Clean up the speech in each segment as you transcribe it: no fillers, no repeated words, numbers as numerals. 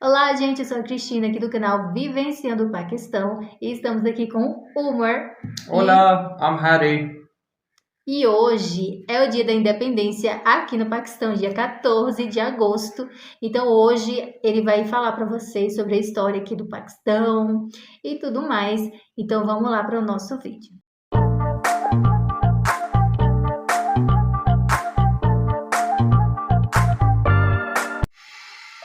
Olá, gente, eu sou a Cristina aqui do canal Vivenciando o Paquistão e estamos aqui com o Umar. Olá, I'm Harry. E hoje é o Dia da Independência aqui no Paquistão, dia 14 de agosto. Então hoje ele vai falar para vocês sobre a história aqui do Paquistão e tudo mais. Então vamos lá para o nosso vídeo.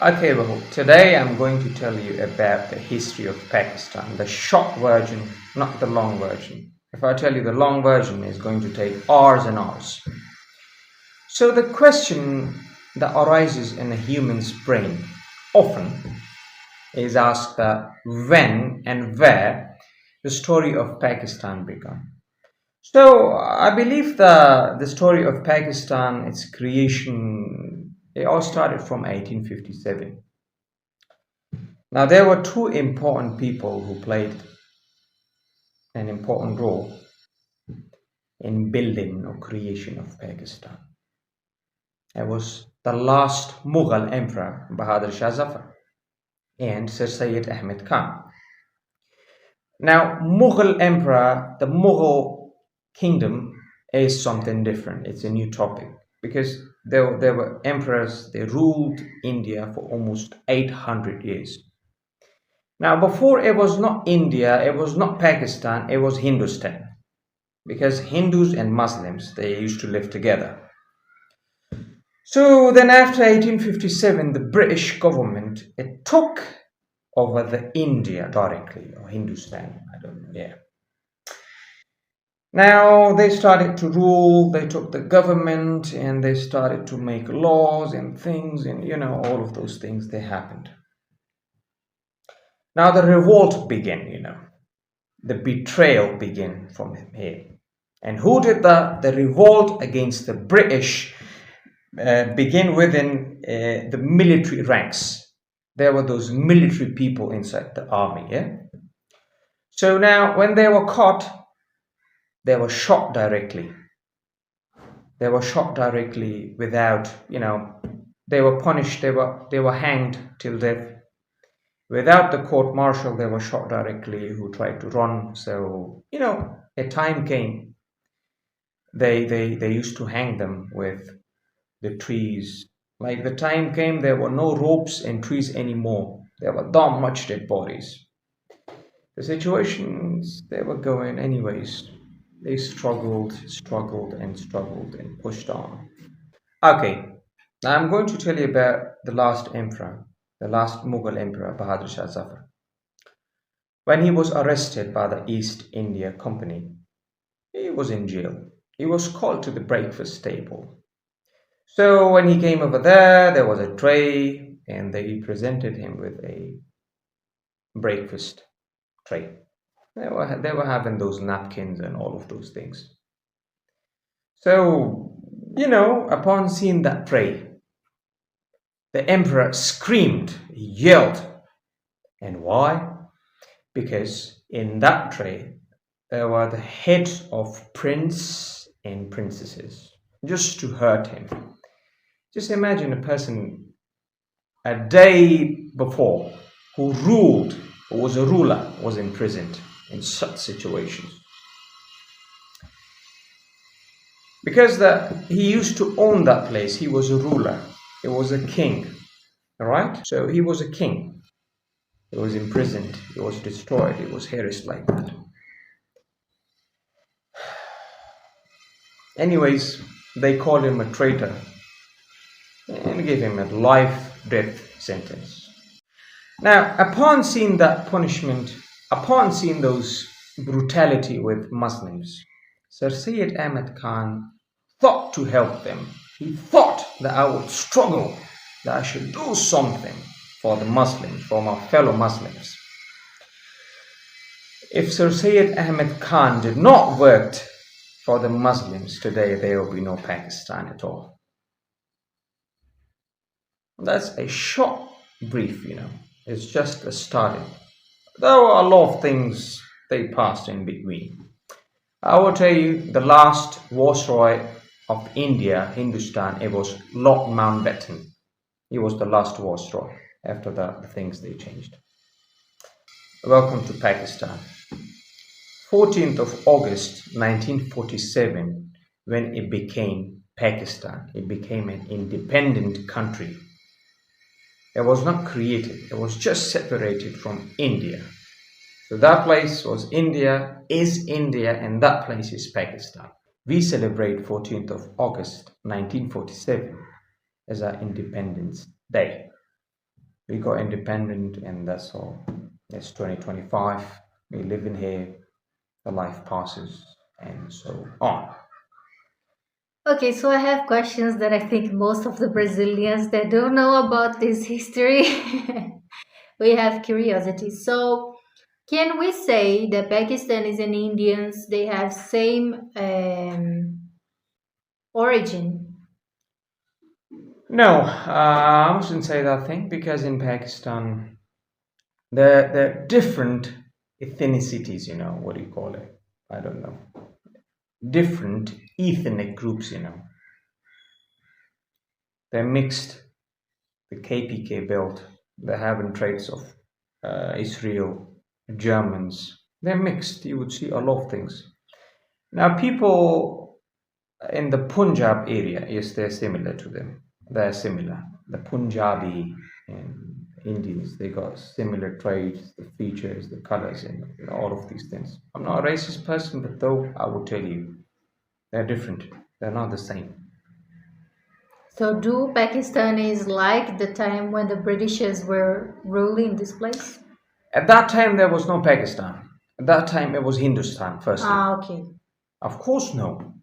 Okay, well, today I'm going to tell you about the history of Pakistan, the short version, not the long version. If I tell you the long version, it's going to take hours and hours. So the question that arises in a human's brain often is asked that when and where the story of Pakistan began. So I believe the story of Pakistan, its creation, it all started from 1857. Now there were two important people who played an important role in building or creation of Pakistan. It was the last Mughal emperor, Bahadur Shah Zafar, and Sir Syed Ahmed Khan. Now Mughal emperor, the Mughal kingdom is something different. It's a new topic because there were emperors, they ruled India for almost 800 years. Now before it was not India, it was not Pakistan, it was Hindustan, because Hindus and Muslims, they used to live together. So then after 1857, the British government, it took over the India directly, or Hindustan, I don't know, yeah. Now they started to rule, they took the government and they started to make laws and things, and all of those things, they happened. Now the revolt began, the betrayal began from here. And who did the revolt against the British begin within the military ranks. There were those military people inside the army, yeah? So now when they were caught, they were shot directly. They were shot directly without, they were punished, they were hanged till death. Without the court martial, they were shot directly who tried to run. So, a time came, they used to hang them with the trees. Like the time came, there were no ropes and trees anymore. There were that much dead bodies. The situations, they were going anyways. They struggled and pushed on. Okay, now I'm going to tell you about the last emperor, the last Mughal emperor, Bahadur Shah Zafar. When he was arrested by the East India Company, he was in jail. He was called to the breakfast table. So when he came over there was a tray and they presented him with a breakfast tray. They were having those napkins and all of those things. So, upon seeing that tray, the emperor screamed, he yelled. And why? Because in that tray, there were the heads of prince and princesses, just to hurt him. Just imagine a person a day before who was a ruler, was imprisoned in such situations. Because he used to own that place, he was a ruler, he was a king, alright? So he was a king, he was imprisoned, he was destroyed, he was harassed like that. Anyways, they called him a traitor and gave him a life-death sentence. Now, upon seeing that punishment, upon seeing those brutality with Muslims, Sir Syed Ahmed Khan thought to help them. He thought that I would struggle, that I should do something for the Muslims, for my fellow Muslims. If Sir Syed Ahmed Khan did not work for the Muslims today, there will be no Pakistan at all. That's a short brief, It's just a starting. There were a lot of things they passed in between. I will tell you the last viceroy of India, Hindustan, it was Lord Mountbatten. He was the last viceroy. after that, the things they changed. Welcome to Pakistan. 14th of August 1947, when it became Pakistan, it became an independent country. It was not created, it was just separated from India. So that place was India, is India, and that place is Pakistan. We celebrate 14th of August 1947 as our Independence Day. We got independent and that's all. It's 2025, we live in here, the life passes, and so on. Okay, so I have questions that I think most of the Brazilians that don't know about this history, we have curiosity. So, can we say that Pakistanis and Indians they have same origin? No, I mustn't say that thing because in Pakistan, they're different ethnicities, what do you call it? I don't know. Different ethnic groups, They're mixed. The KPK belt, they're having traits of Israel, Germans. They're mixed. You would see a lot of things. Now, people in the Punjab area, yes, they're similar to them. They're similar. The Punjabi and Indians, they got similar traits, the features, the colors, and all of these things. I'm not a racist person, but though I will tell you, they're different. They're not the same. So, do Pakistanis like the time when the Britishers were ruling this place? At that time, there was no Pakistan. At that time, it was Hindustan, firstly. Okay. Of course, no.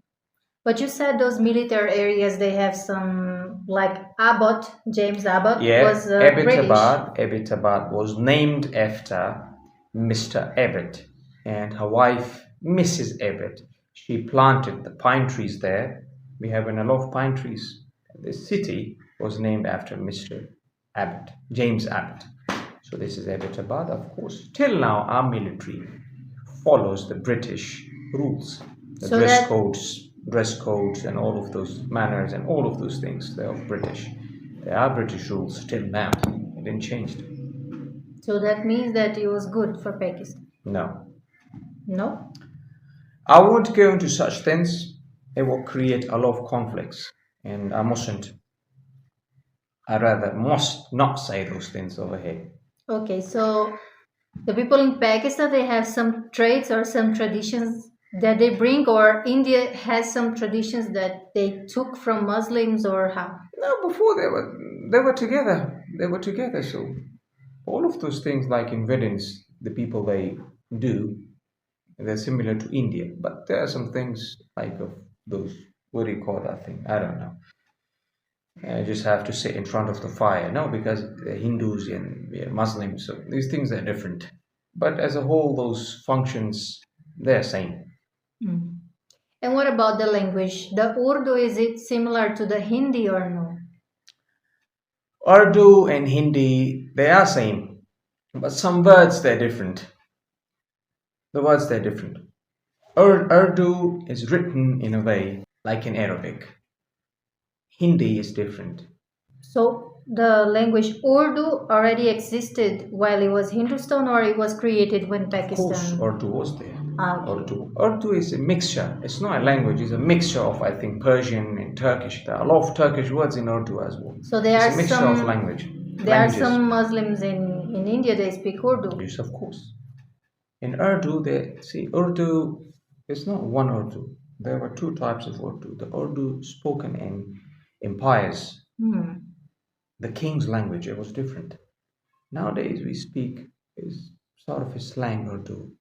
But you said those military areas, they have some, like Abbott, James Abbott Yeah, was British. Abbottabad was named after Mr. Abbott and her wife, Mrs. Abbott. She planted the pine trees there. We have a lot of pine trees. This city was named after Mr. Abbott, James Abbott. So this is Abbottabad, of course. Till now, our military follows the British rules, the So dress codes and all of those manners and all of those things. They're British. They are British rules till now. It didn't change. So that means that it was good for Pakistan. No. No? I won't go into such things. It will create a lot of conflicts. And I mustn't. I rather must not say those things over here. Okay, so the people in Pakistan, they have some traits or some traditions that they bring, or India has some traditions that they took from Muslims, or how? No, before they were together. They were together. So all of those things, like in weddings, the people they do, they're similar to India. But there are some things like of those. What do you call that thing? I don't know. I just have to sit in front of the fire. No, because they're Hindus and we're Muslims, so these things are different. But as a whole, those functions, they're same. Mm. And what about the language? The Urdu, is it similar to the Hindi or no? Urdu and Hindi, they are same, but some words they're different. The words they're different. Urdu is written in a way like in Arabic. Hindi is different. So the language Urdu already existed while it was Hindustan, or it was created when Pakistan? Of course, Urdu was there. Okay. Urdu is a mixture. It's not a language. It's a mixture of, I think, Persian and Turkish. There are a lot of Turkish words in Urdu as well. So there it's are a mixture some of language. There are some Muslims in India, they speak Urdu. Yes, of course. In Urdu, Urdu is not one Urdu. There were two types of Urdu. The Urdu spoken in empires. The king's language, it was different. Nowadays, we speak is sort of a slang Urdu.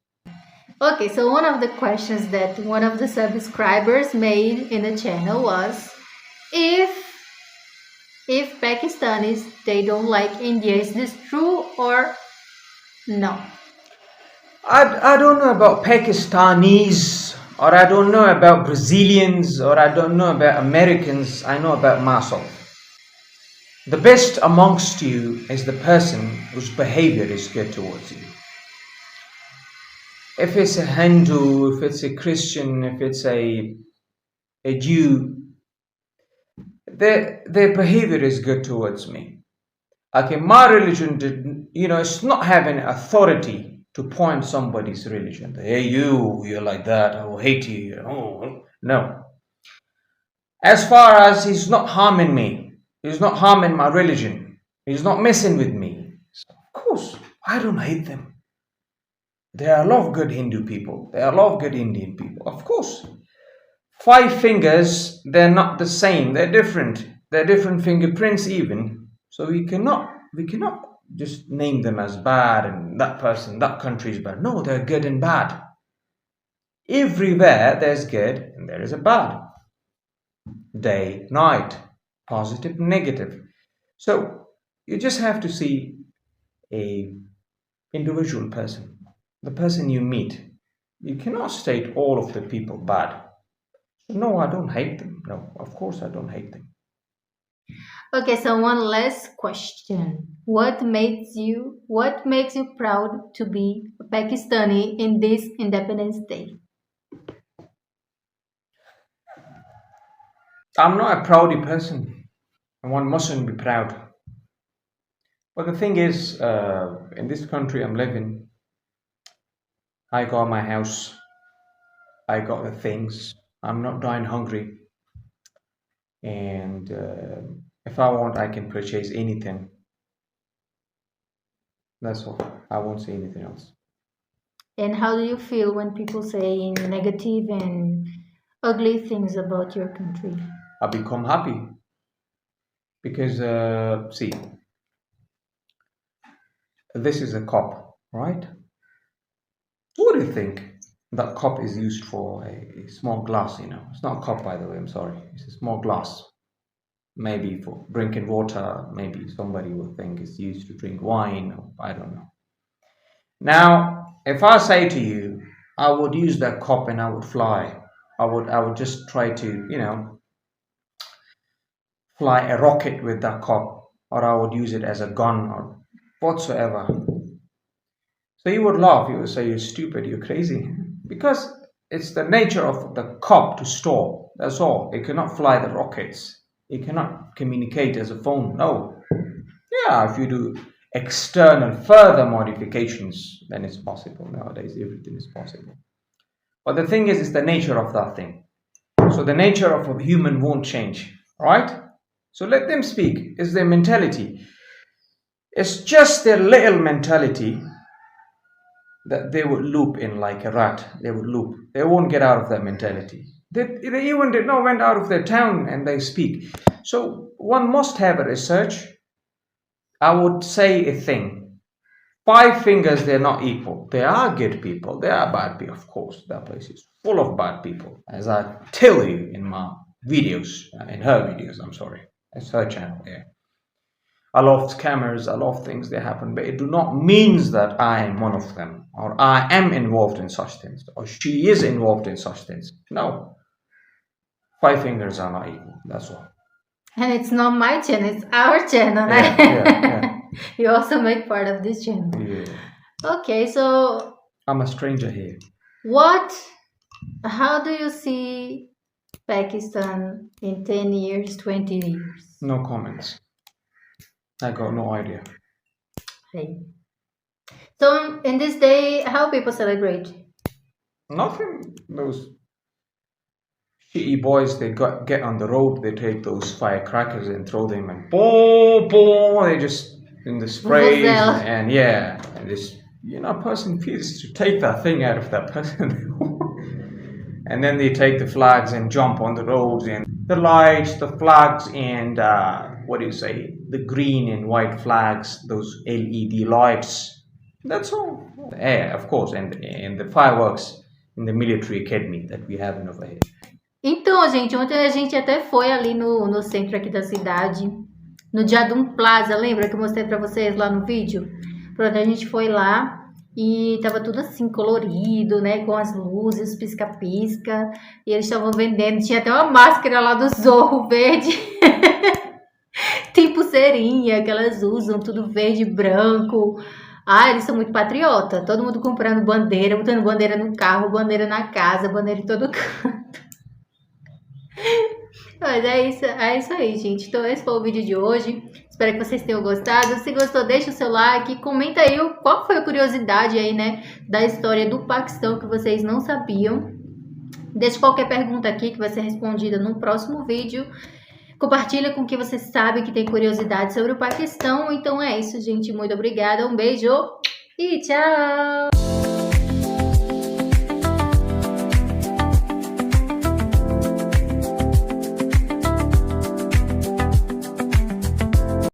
Okay, so one of the questions that one of the subscribers made in the channel was, if Pakistanis, they don't like India, is this true or no? I don't know about Pakistanis, or I don't know about Brazilians, or I don't know about Americans. I know about myself. The best amongst you is the person whose behavior is good towards you. If it's a Hindu, if it's a Christian, if it's a Jew, their behavior is good towards me. Okay, my religion did, it's not having authority to point somebody's religion. Hey, you're like that. I will hate you. Oh, no. As far as he's not harming me, he's not harming my religion, he's not messing with me. So of course, I don't hate them. There are a lot of good Hindu people. There are a lot of good Indian people. Of course. 5 fingers, they're not the same. They're different. They're different fingerprints even. So we cannot just name them as bad and that person, that country is bad. No, they're good and bad. Everywhere there's good and there is a bad. Day, night, positive, negative. So you just have to see a individual person, the person you meet. You cannot state all of the people bad. No, I don't hate them. No, of course I don't hate them. Okay, so one last question. What makes you proud to be a Pakistani in this Independence Day? I'm not a proudy person, and one mustn't be proud. But the thing is, in this country I'm living, I got my house, I got the things, I'm not dying hungry, and if I want, I can purchase anything. That's all. I won't say anything else. And how do you feel when people say negative and ugly things about your country? I become happy because, see, this is a cup, right? What do you think that cup is used for? A small glass, It's not a cup, by the way, I'm sorry. It's a small glass. Maybe for drinking water, maybe somebody would think it's used to drink wine, or I don't know. Now, if I say to you, I would use that cup and I would fly. I would just try to, fly a rocket with that cup, or I would use it as a gun or whatsoever. So you would laugh, you would say, you're stupid, you're crazy. Because it's the nature of the cup to store. That's all. It cannot fly the rockets. It cannot communicate as a phone. No. Yeah, if you do external further modifications, then it's possible. Nowadays, everything is possible. But the thing is, it's the nature of that thing. So the nature of a human won't change, right? So let them speak. It's their mentality. It's just their little mentality that they would loop in like a rat. They would loop. They won't get out of that mentality. They even went out of their town and they speak. So one must have a research. I would say a thing. 5 fingers, they're not equal. There are good people. There are bad people, of course. That place is full of bad people. As I tell you in my videos, in her videos, I'm sorry. It's her channel, yeah. A lot of scammers, a lot of things that happen, but it do not mean that I am one of them, or I am involved in such things, or she is involved in such things. No. 5 fingers are not equal, that's all. And it's not my channel, it's our channel. Yeah. You also make part of this channel. Yeah. Okay, so I'm a stranger here. How do you see Pakistan in 10 years, 20 years? No comments. I got no idea. Hey. So in this day, how people celebrate? Nothing. Those shitty boys, they get on the road, they take those firecrackers and throw them and boom, boom, they just in the sprays and yeah, and this person feels to take that thing out of that person. And then they take the flags and jump on the roads and the lights, the flags, and the green and white flags, those LED lights. That's all. Yeah, of course, and the fireworks in the military academy that we have over here. Então, gente, ontem a gente até foi ali no centro aqui da cidade, no Jadum Plaza, lembra que eu mostrei pra vocês lá no vídeo? Pronto, a gente foi lá e tava tudo assim, colorido, né, com as luzes, pisca-pisca, e eles estavam vendendo, tinha até uma máscara lá do Zorro verde, tem pulseirinha que elas usam, tudo verde e branco. Ah, eles são muito patriota, todo mundo comprando bandeira, botando bandeira no carro, bandeira na casa, bandeira em todo canto. Mas é isso aí, gente. Então esse foi o vídeo de hoje. Espero que vocês tenham gostado. Se gostou, deixa o seu like, comenta aí qual foi a curiosidade aí, né, da história do Paquistão que vocês não sabiam. Deixe qualquer pergunta aqui que vai ser respondida no próximo vídeo. Compartilha com quem você sabe que tem curiosidade sobre o Paquistão. Então é isso, gente. Muito obrigada. Um beijo e tchau!